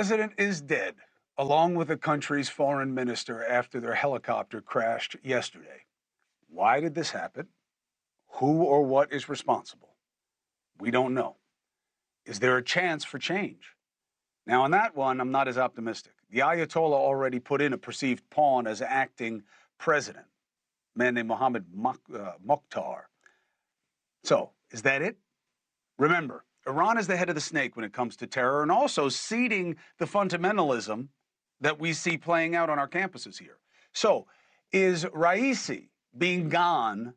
president is dead, along with the country's foreign minister after their helicopter crashed yesterday. Why did this happen? Who or what is responsible? We don't know. Is there a chance for change? Now, on that one, I'm not as optimistic. The Ayatollah already put in a perceived pawn as acting president, a man named Mohammed Mokhtar. So, is that it? Remember, Iran is the head of the snake when it comes to terror and also seeding the fundamentalism that we see playing out on our campuses here. So, is Raisi being gone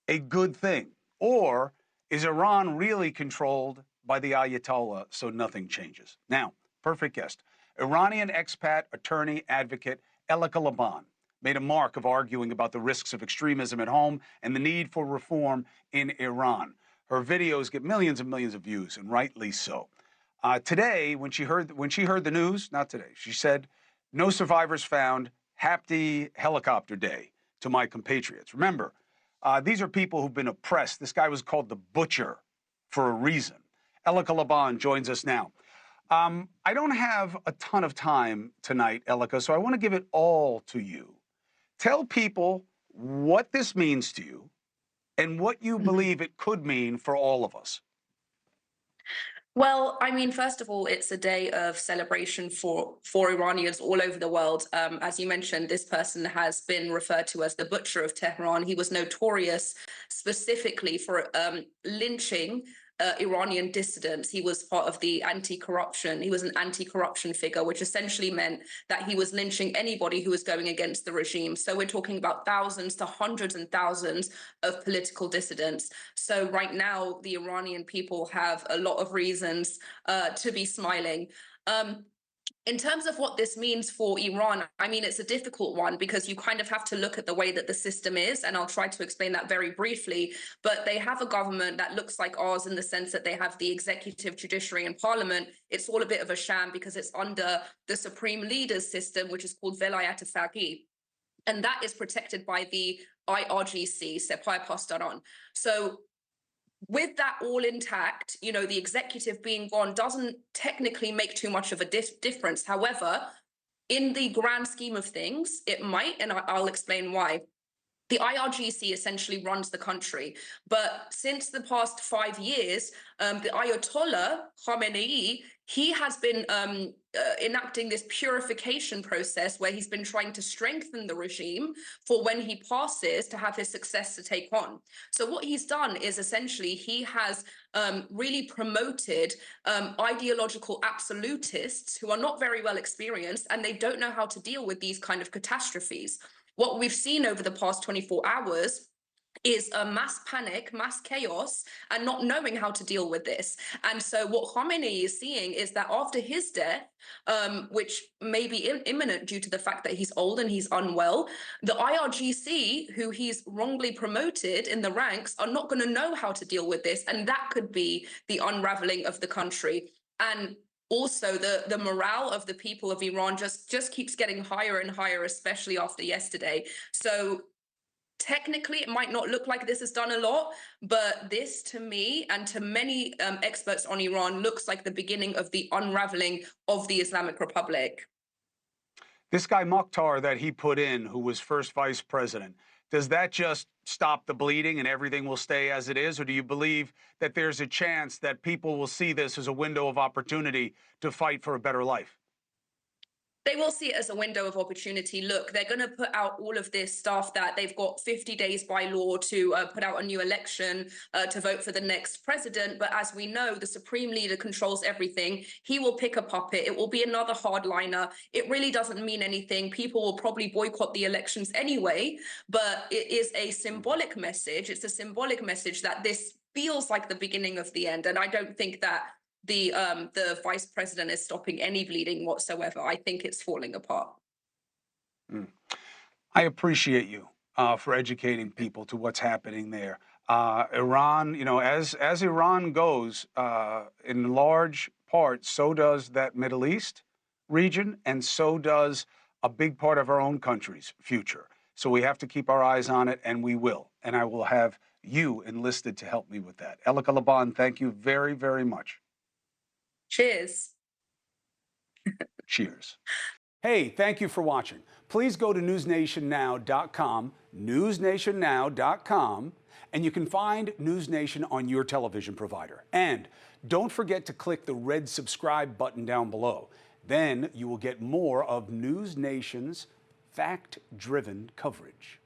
a good thing? Or is Iran really controlled by the Ayatollah so nothing changes? Now, perfect guest. Iranian expat, attorney, advocate Elica Le Bon made a mark of arguing about the risks of extremism at home and the need for reform in Iran. Her videos get millions and millions of views, and rightly so. Today, when she heard the news, not today, she said, "No survivors found. Happy helicopter day to my compatriots." Remember, these are people who've been oppressed. This guy was called the Butcher for a reason. Elica Le Bon joins us now. I don't have a ton of time tonight, Elica, so I want to give it all to you. Tell people what this means to you and what you believe it could mean for all of us. Well, I mean, first of all, it's a day of celebration for Iranians all over the world. As you mentioned, this person has been referred to as the Butcher of Tehran. He was notorious specifically for lynching Iranian dissidents. He was part of the anti-corruption. He was an anti-corruption figure, which essentially meant that he was lynching anybody who was going against the regime. So we're talking about thousands to hundreds and thousands of political dissidents. So right now, the Iranian people have a lot of reasons to be smiling. In terms of what this means for Iran, I mean, it's a difficult one because you kind of have to look at the way that the system is, and I'll try to explain that very briefly. But they have a government that looks like ours in the sense that they have the executive, judiciary, and parliament. It's all a bit of a sham because it's under the supreme leaders system, which is called velayat foggy. And that is protected by the IRGC, Sepah Pastaran. So with that all intact, you know, the executive being gone doesn't technically make too much of a difference. However, in the grand scheme of things, it might, and I'll explain why. The IRGC essentially runs the country. But since the past 5 years, the Ayatollah Khamenei, he has been enacting this purification process where he's been trying to strengthen the regime for when he passes to have his successor take on. So what he's done is essentially he has really promoted ideological absolutists who are not very well experienced and they don't know how to deal with these kind of catastrophes. What we've seen over the past 24 hours is a mass panic, mass chaos, and not knowing how to deal with this. And so what Khamenei is seeing is that after his death, which may be imminent due to the fact that he's old and he's unwell, the IRGC, who he's wrongly promoted in the ranks, are not going to know how to deal with this. And that could be the unraveling of the country. And also, the morale of the people of Iran just keeps getting higher and higher, especially after yesterday. So technically, it might not look like this has done a lot, but this, to me and to many experts on Iran, looks like the beginning of the unraveling of the Islamic Republic. This guy Mokhtar that he put in, who was first vice president, does that just stop the bleeding and everything will stay as it is? Or do you believe that there's a chance that people will see this as a window of opportunity to fight for a better life? They will see it as a window of opportunity. Look, they're going to put out all of this stuff that they've got 50 days by law to put out a new election to vote for the next president. But as we know, the supreme leader controls everything. He will pick a puppet. It will be another hardliner. It really doesn't mean anything. People will probably boycott the elections anyway. But it is a symbolic message. It's a symbolic message that this feels like the beginning of the end. And I don't think that the vice president is stopping any bleeding whatsoever. I think it's falling apart. I appreciate you for educating people to what's happening there. Iran, you know, as Iran goes, in large part, so does that Middle East region, and so does a big part of our own country's future. So we have to keep our eyes on it, and we will. And I will have you enlisted to help me with that. Elica Le Bon, thank you very, very much. Cheers. Cheers. Hey, thank you for watching. Please go to newsnationnow.com, newsnationnow.com, and you can find NewsNation on your television provider. And don't forget to click the red subscribe button down below. Then you will get more of NewsNation's fact-driven coverage.